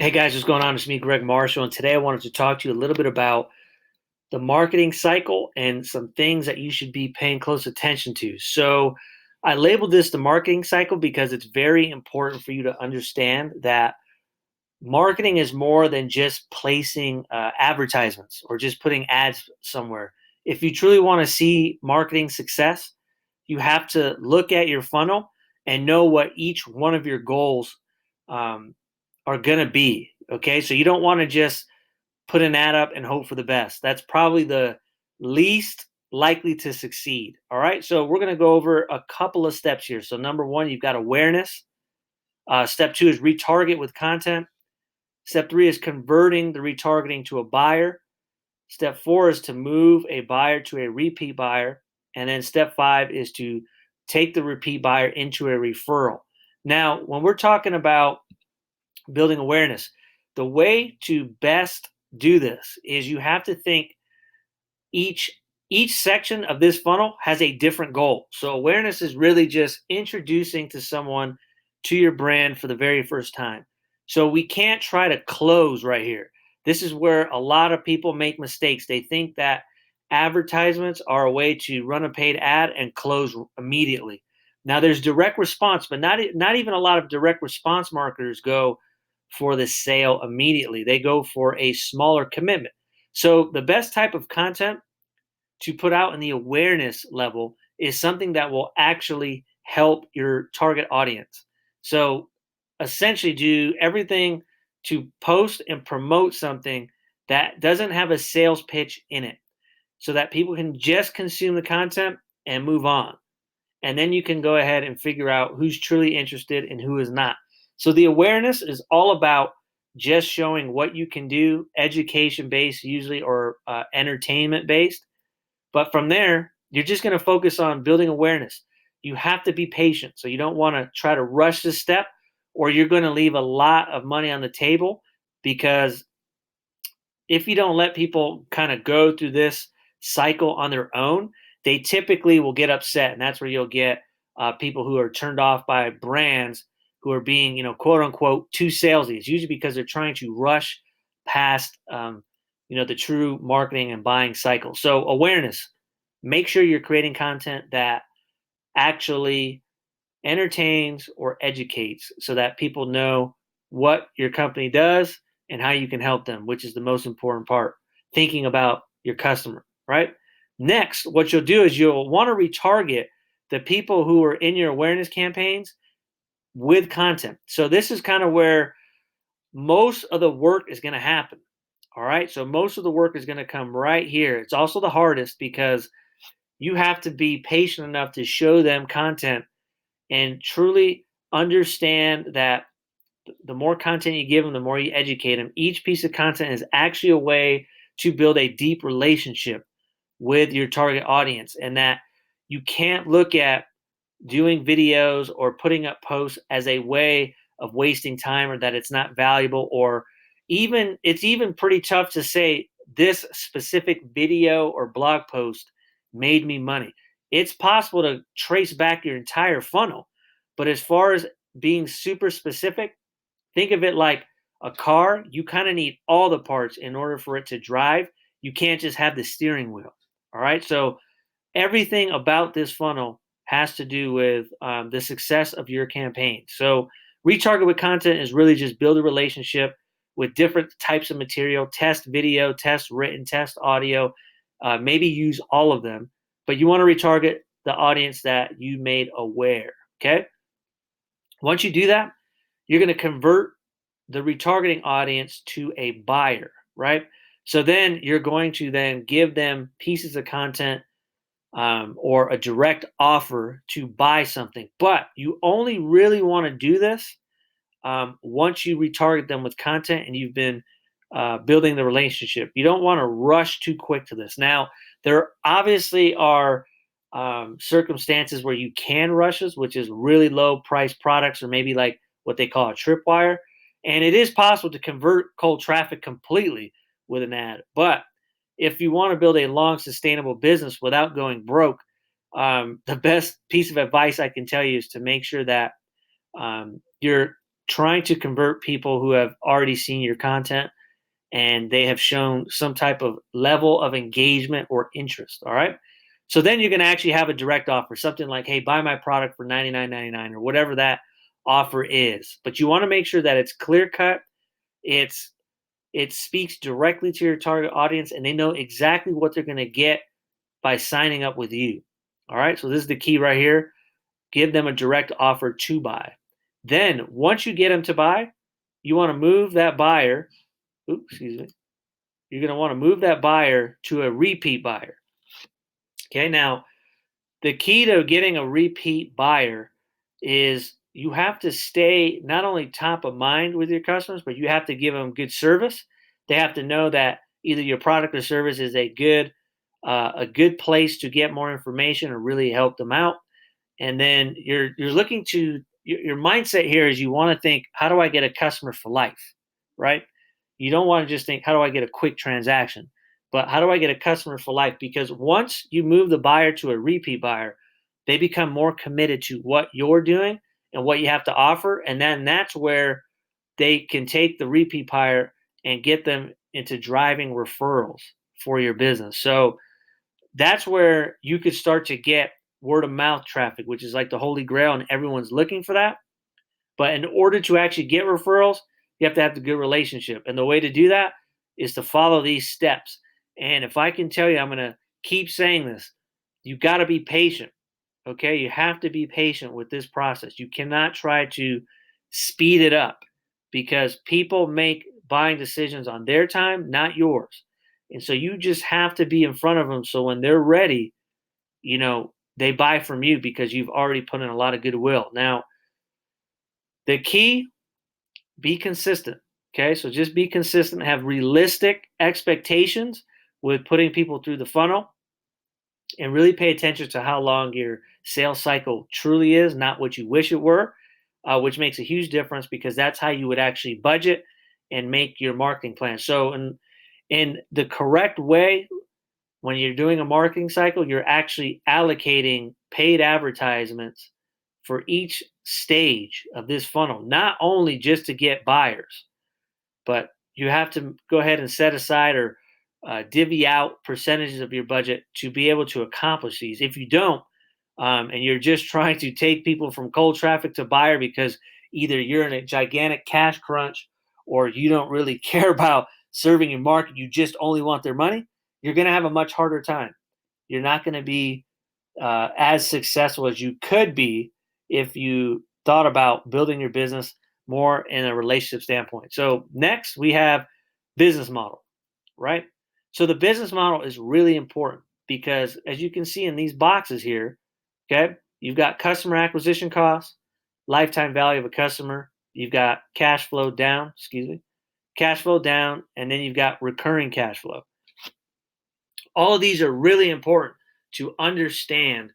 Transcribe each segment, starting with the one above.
Hey guys, what's going on? It's me, Greg Marshall, and today I wanted to talk to you a little bit about the marketing cycle and some things that you should be paying close attention to. So, I labeled this the marketing cycle because it's very important for you to understand that marketing is more than just placing advertisements or just putting ads somewhere. If you truly want to see marketing success, you have to look at your funnel and know what each one of your goals um, are going to be. Okay. So you don't want to just put an ad up and hope for the best. That's probably the least likely to succeed. All right. So we're going to go over a couple of steps here. So, number one, you've got awareness. Step two is retarget with content. Step three is converting the retargeting to a buyer. Step four is to move a buyer to a repeat buyer. And then step five is to take the repeat buyer into a referral. Now, when we're talking about building awareness, the way to best do this is you have to think each each section of this funnel has a different goal. So awareness is really just introducing to someone to your brand for the very first time. So we can't try to close right here. This is where a lot of people make mistakes. They think that advertisements are a way to run a paid ad and close immediately. Now there's direct response, but not even a lot of direct response marketers go for the sale immediately. They go for a smaller commitment. So the best type of content to put out in the awareness level is something that will actually help your target audience. So essentially do everything to post and promote something that doesn't have a sales pitch in it so that people can just consume the content and move on. And then you can go ahead and figure out who's truly interested and who is not. So the awareness is all about just showing what you can do, education based usually, or entertainment based. But from there, you're just going to focus on building awareness. You have to be patient. So you don't want to try to rush this step, or you're going to leave a lot of money on the table, because if you don't let people kind of go through this cycle on their own, they typically will get upset. And that's where you'll get people who are turned off by brands who are being, quote unquote, too salesy. It's usually because they're trying to rush past, the true marketing and buying cycle. So awareness, make sure you're creating content that actually entertains or educates so that people know what your company does and how you can help them, which is the most important part, thinking about your customer, right? Next, what you'll do is you'll want to retarget the people who are in your awareness campaigns with content. So this is kind of where most of the work is going to happen. All right. So most of the work is going to come right here. It's also the hardest because you have to be patient enough to show them content and truly understand that the more content you give them, the more you educate them. Each piece of content is actually a way to build a deep relationship with your target audience, and that you can't look at doing videos or putting up posts as a way of wasting time, or that it's not valuable, or even it's even pretty tough to say this specific video or blog post made me money. It's possible to trace back your entire funnel, but as far as being super specific, think of it like a car. You kind of need all the parts in order for it to drive. You can't just have the steering wheel. All right. So everything about this funnel has to do with the success of your campaign. So retarget with content is really just build a relationship with different types of material, test video, test written, test audio, maybe use all of them, but you want to retarget the audience that you made aware. Okay. Once you do that, you're going to convert the retargeting audience to a buyer, right? So then you're going to then give them pieces of content or a direct offer to buy something. But you only really want to do this once you retarget them with content and you've been building the relationship. You don't want to rush too quick to this. Now, there obviously are circumstances where you can rush this, which is really low price products, or maybe like what they call a tripwire. And it is possible to convert cold traffic completely with an ad. But if you want to build a long, sustainable business without going broke, the best piece of advice I can tell you is to make sure that you're trying to convert people who have already seen your content and they have shown some type of level of engagement or interest. All right. So then you're going to actually have a direct offer, something like, hey, buy my product for $99.99 or whatever that offer is. But you want to make sure that it's clear cut. It speaks directly to your target audience and they know exactly what they're going to get by signing up with you. All right. So this is the key right here. Give them a direct offer to buy. Then once you get them to buy, you want to move that buyer. Oops, excuse me. You're going to want to move that buyer to a repeat buyer. Okay. Now, the key to getting a repeat buyer is you have to stay not only top of mind with your customers, but you have to give them good service. They have to know that either your product or service is a good place to get more information or really help them out. And then you're looking to your mindset here is you want to think, how do I get a customer for life, right? You don't want to just think, how do I get a quick transaction, but how do I get a customer for life? Because once you move the buyer to a repeat buyer, they become more committed to what you're doing and what you have to offer, and then that's where they can take the repeat buyer and get them into driving referrals for your business. So that's where you could start to get word of mouth traffic, which is like the holy grail, and everyone's looking for that. But in order to actually get referrals, you have to have the good relationship. And the way to do that is to follow these steps. And if I can tell you, I'm going to keep saying this, you got to be patient. Okay. You have to be patient with this process. You cannot try to speed it up because people make buying decisions on their time, not yours. And so you just have to be in front of them. So when they're ready, they buy from you because you've already put in a lot of goodwill. Now, the key, be consistent. Okay. So just be consistent, have realistic expectations with putting people through the funnel and really pay attention to how long your sales cycle truly is, not what you wish it were, which makes a huge difference because that's how you would actually budget and make your marketing plan. So in the correct way, when you're doing a marketing cycle, you're actually allocating paid advertisements for each stage of this funnel, not only just to get buyers, but you have to go ahead and set aside or divvy out percentages of your budget to be able to accomplish these. If you don't, and you're just trying to take people from cold traffic to buyer because either you're in a gigantic cash crunch or you don't really care about serving your market, you just only want their money, you're going to have a much harder time. You're not going to be as successful as you could be if you thought about building your business more in a relationship standpoint. So next we have business model, right? So the business model is really important because as you can see in these boxes here, okay, you've got customer acquisition costs, lifetime value of a customer, you've got cash flow down, and then you've got recurring cash flow. All of these are really important to understand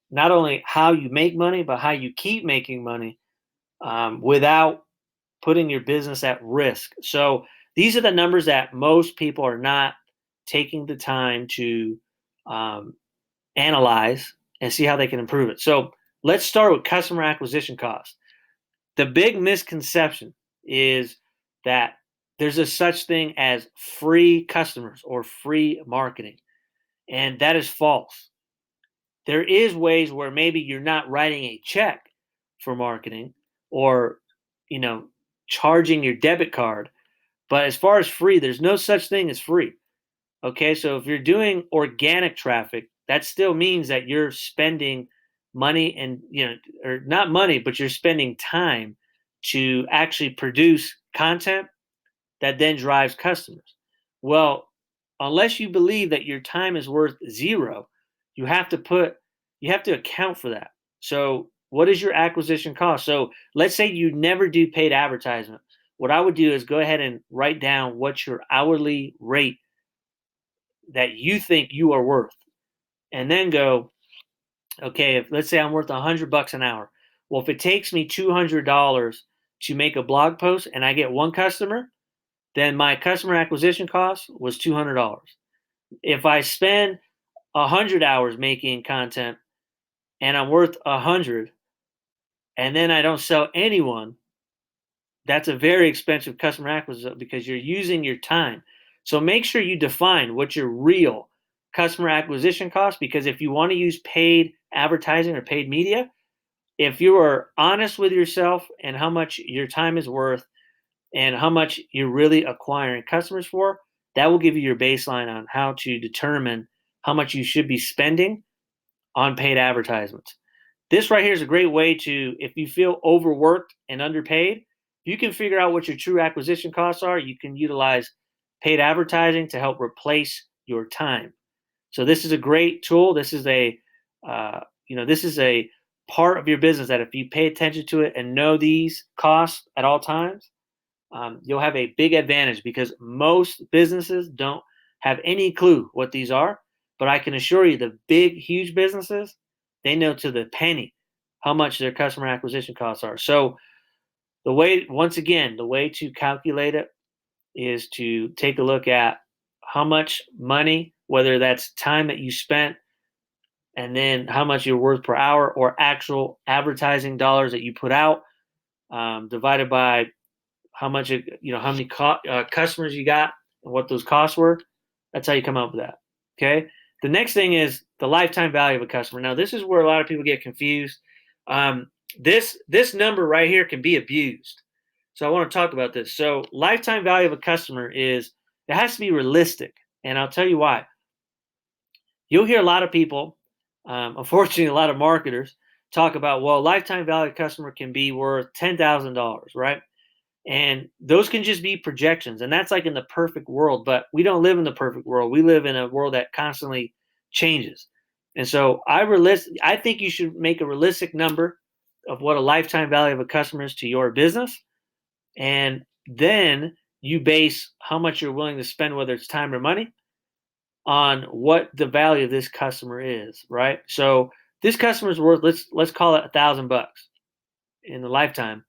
not only how you make money, but how you keep making money without putting your business at risk. So these are the numbers that most people are not taking the time to analyze and see how they can improve it. So let's start with customer acquisition cost. The big misconception is that there's a such thing as free customers or free marketing, and that is false. There is ways where maybe you're not writing a check for marketing or, charging your debit card. But as far as free, there's no such thing as free. Okay, so if you're doing organic traffic, that still means that you're spending money and, or not money, but you're spending time to actually produce content that then drives customers. Well, unless you believe that your time is worth zero, you have to account for that. So what is your acquisition cost? So let's say you never do paid advertisement. What I would do is go ahead and write down what's your hourly rate that you think you are worth. And then go, okay, if let's say I'm worth $100 an hour. Well, if it takes me $200 to make a blog post and I get one customer, then my customer acquisition cost was $200. If I spend 100 hours making content and I'm worth 100 and then I don't sell anyone, that's a very expensive customer acquisition because you're using your time. So make sure you define what your real customer acquisition cost, because if you want to use paid advertising or paid media, if you are honest with yourself and how much your time is worth and how much you're really acquiring customers for, that will give you your baseline on how to determine how much you should be spending on paid advertisements. This right here is a great way to, if you feel overworked and underpaid, you can figure out what your true acquisition costs are. You can utilize paid advertising to help replace your time. So this is a great tool. This is this is a part of your business that if you pay attention to it and know these costs at all times, you'll have a big advantage because most businesses don't have any clue what these are. But I can assure you the big, huge businesses, they know to the penny how much their customer acquisition costs are. So once again, the way to calculate it is to take a look at how much money, whether that's time that you spent, and then how much you're worth per hour, or actual advertising dollars that you put out, divided by how much, how many customers you got and what those costs were. That's how you come up with that. Okay. The next thing is the lifetime value of a customer. Now, this is where a lot of people get confused. This number right here can be abused. So I want to talk about this. So lifetime value of a customer it has to be realistic. And I'll tell you why. You'll hear a lot of people, unfortunately, a lot of marketers talk about, well, lifetime value of customer can be worth $10,000, right? And those can just be projections. And that's like in the perfect world, but we don't live in the perfect world. We live in a world that constantly changes. And so I think you should make a realistic number of what a lifetime value of a customer is to your business. And then you base how much you're willing to spend, whether it's time or money, on what the value of this customer is, right? So this customer is worth, let's call it $1,000 in the lifetime.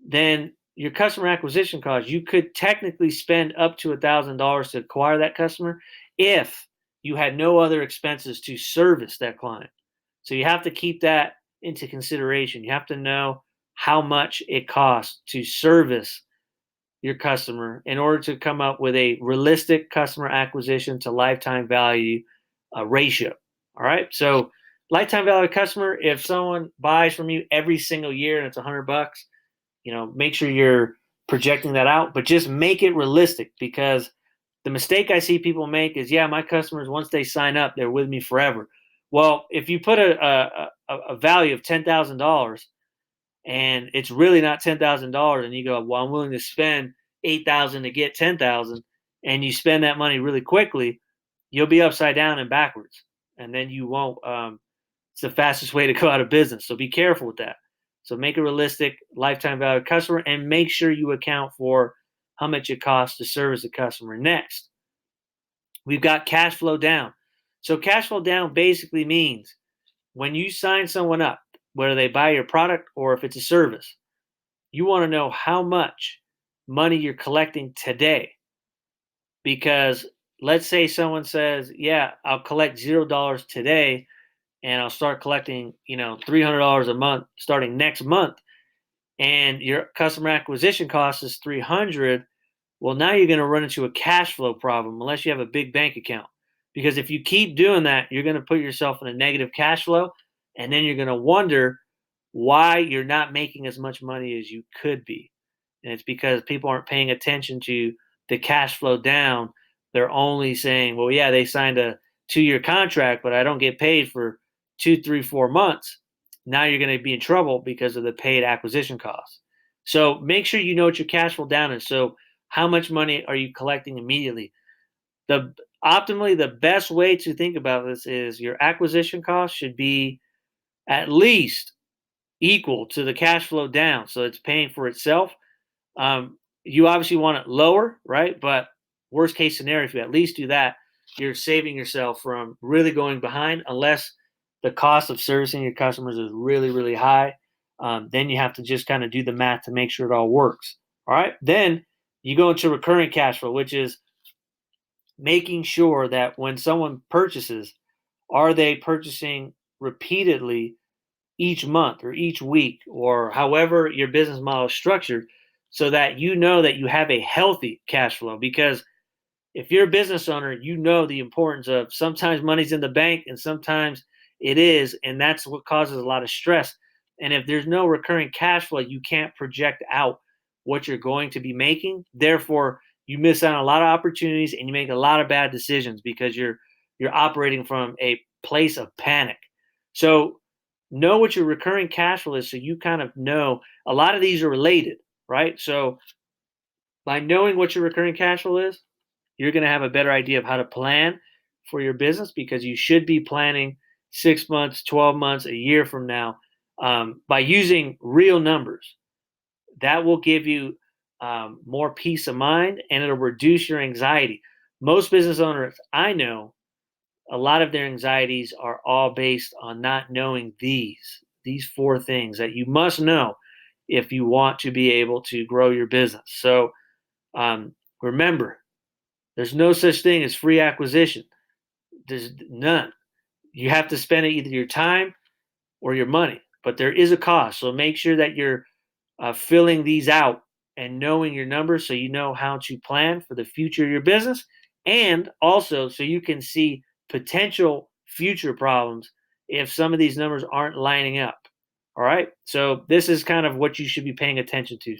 Then your customer acquisition cost, you could technically spend up to $1,000 to acquire that customer if you had no other expenses to service that client. So you have to keep that into consideration. You have to know how much it costs to service your customer in order to come up with a realistic customer acquisition to lifetime value ratio. All right. So lifetime value customer, if someone buys from you every single year and it's $100, make sure you're projecting that out, but just make it realistic, because the mistake I see people make is, my customers, once they sign up, they're with me forever. Well, if you put a value of $10,000 and it's really not $10,000, and you go, well, I'm willing to spend $8,000 to get $10,000, and you spend that money really quickly, you'll be upside down and backwards, and then you won't. It's the fastest way to go out of business. So be careful with that. So make a realistic lifetime value customer and make sure you account for how much it costs to service a customer. Next, we've got cash flow down. So cash flow down basically means when you sign someone up, whether they buy your product or if it's a service, you want to know how much money you're collecting today. Because let's say someone says, I'll collect $0 today, and I'll start collecting, $300 a month starting next month, and your customer acquisition cost is $300. Well, now you're going to run into a cash flow problem unless you have a big bank account. Because if you keep doing that, you're going to put yourself in a negative cash flow, and then you're going to wonder why you're not making as much money as you could be. And it's because people aren't paying attention to the cash flow down. They're only saying, well, they signed a 2-year contract, but I don't get paid for 2, 3, 4 months. Now you're going to be in trouble because of the paid acquisition costs. So make sure you know what your cash flow down is. So how much money are you collecting immediately? Optimally, the best way to think about this is your acquisition cost should be at least equal to the cash flow down. So it's paying for itself. You obviously want it lower, right? But worst case scenario, if you at least do that, you're saving yourself from really going behind, unless the cost of servicing your customers is really, really high. Then you have to just kind of do the math to make sure it all works. All right. Then you go into recurring cash flow, which is making sure that when someone purchases, are they purchasing repeatedly each month or each week or however your business model is structured, so that you know that you have a healthy cash flow. Because if you're a business owner, you know the importance of sometimes money's in the bank and sometimes it is, and that's what causes a lot of stress. And if there's no recurring cash flow, you can't project out what you're going to be making. Therefore, you miss out on a lot of opportunities and you make a lot of bad decisions because you're operating from a place of panic. So know what your recurring cash flow is, so you kind of know a lot of these are related, right? So by knowing what your recurring cash flow is, you're going to have a better idea of how to plan for your business, because you should be planning 6 months, 12 months, a year from now, by using real numbers. That will give you more peace of mind, and it'll reduce your anxiety. Most business owners I know, a lot of their anxieties are all based on not knowing these four things that you must know if you want to be able to grow your business. So remember, there's no such thing as free acquisition. There's none. You have to spend either your time or your money, but there is a cost. So make sure that you're filling these out and knowing your numbers, so you know how to plan for the future of your business, and also so you can see potential future problems if some of these numbers aren't lining up. All right. So this is kind of what you should be paying attention to.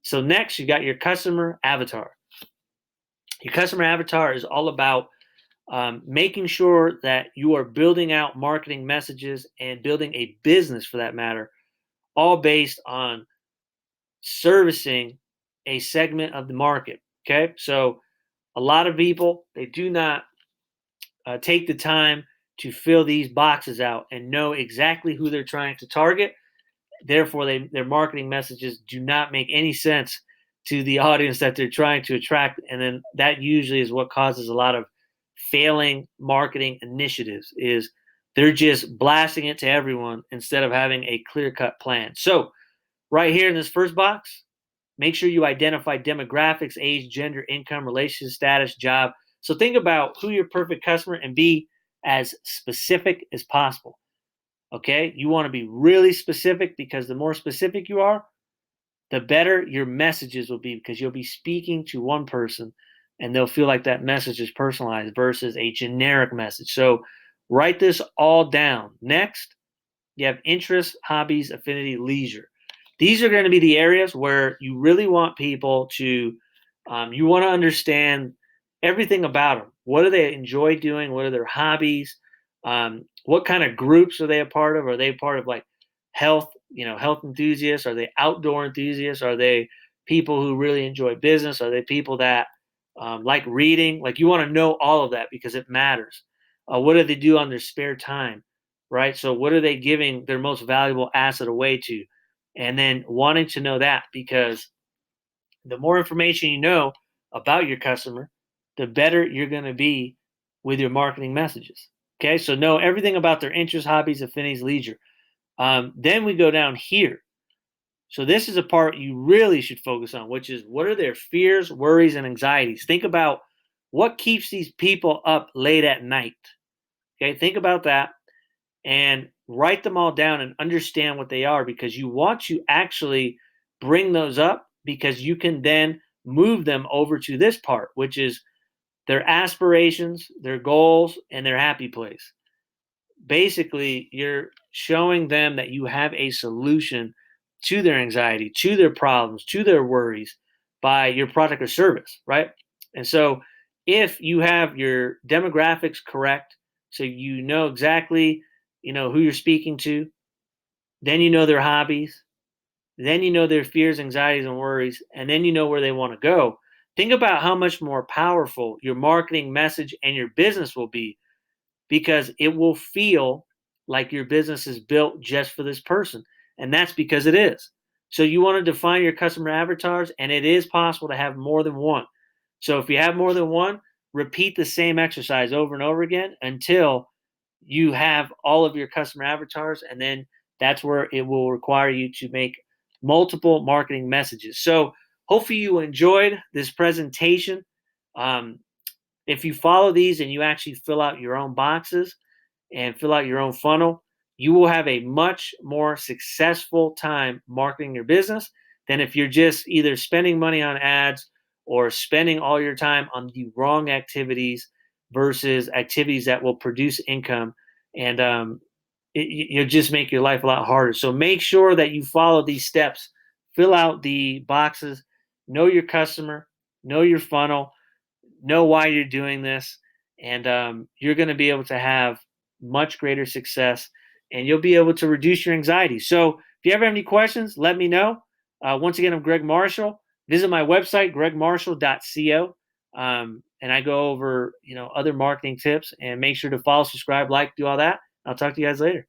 So next, you got your customer avatar. Your customer avatar is all about making sure that you are building out marketing messages and building a business, for that matter, all based on servicing a segment of the market. Okay, so a lot of people, they do not take the time to fill these boxes out and know exactly who they're trying to target. Therefore, their marketing messages do not make any sense to the audience that they're trying to attract, and then that usually is what causes a lot of failing marketing initiatives. Is they're just blasting it to everyone instead of having a clear-cut plan. So right here in this first box, make sure you identify demographics, age, gender, income, relationship status, job. So think about who your perfect customer and be as specific as possible. Okay, you want to be really specific, because the more specific you are, the better your messages will be, because you'll be speaking to one person and they'll feel like that message is personalized versus a generic message. So write this all down. Next, you have interests, hobbies, affinity, leisure. These are going to be the areas where you really want people to, you want to understand everything about them. What do they enjoy doing? What are their hobbies? What kind of groups are they a part of? Are they part of like health, health enthusiasts? Are they outdoor enthusiasts? Are they people who really enjoy business? Are they people that like reading? Like, you want to know all of that because it matters. What do they do on their spare time? Right? So what are they giving their most valuable asset away to? And then wanting to know that, because the more information you know about your customer, the better you're going to be with your marketing messages. Okay, so know everything about their interests, hobbies, affinities, leisure. Then we go down here. So this is a part you really should focus on, which is what are their fears, worries, and anxieties. Think about what keeps these people up late at night. Okay, think about that and write them all down and understand what they are, because you want to actually bring those up, because you can then move them over to this part, which is their aspirations, their goals, and their happy place. Basically, you're showing them that you have a solution to their anxiety, to their problems, to their worries by your product or service, right? And so if you have your demographics correct, so you know exactly, who you're speaking to, then you know their hobbies, then you know their fears, anxieties, and worries, and then you know where they want to go. Think about how much more powerful your marketing message and your business will be, because it will feel like your business is built just for this person. And that's because it is. So you want to define your customer avatars, and it is possible to have more than one. So if you have more than one, repeat the same exercise over and over again until you have all of your customer avatars, and then that's where it will require you to make multiple marketing messages. So hopefully you enjoyed this presentation. If you follow these and you actually fill out your own boxes and fill out your own funnel, you will have a much more successful time marketing your business than if you're just either spending money on ads or spending all your time on the wrong activities versus activities that will produce income. And you'll just make your life a lot harder. So make sure that you follow these steps, fill out the boxes, know your customer, know your funnel, know why you're doing this, and you're going to be able to have much greater success, and you'll be able to reduce your anxiety. So if you ever have any questions, let me know. Once again, I'm Greg Marshall. Visit my website, gregmarshall.co, and I go over other marketing tips. And make sure to follow, subscribe, like, do all that. I'll talk to you guys later.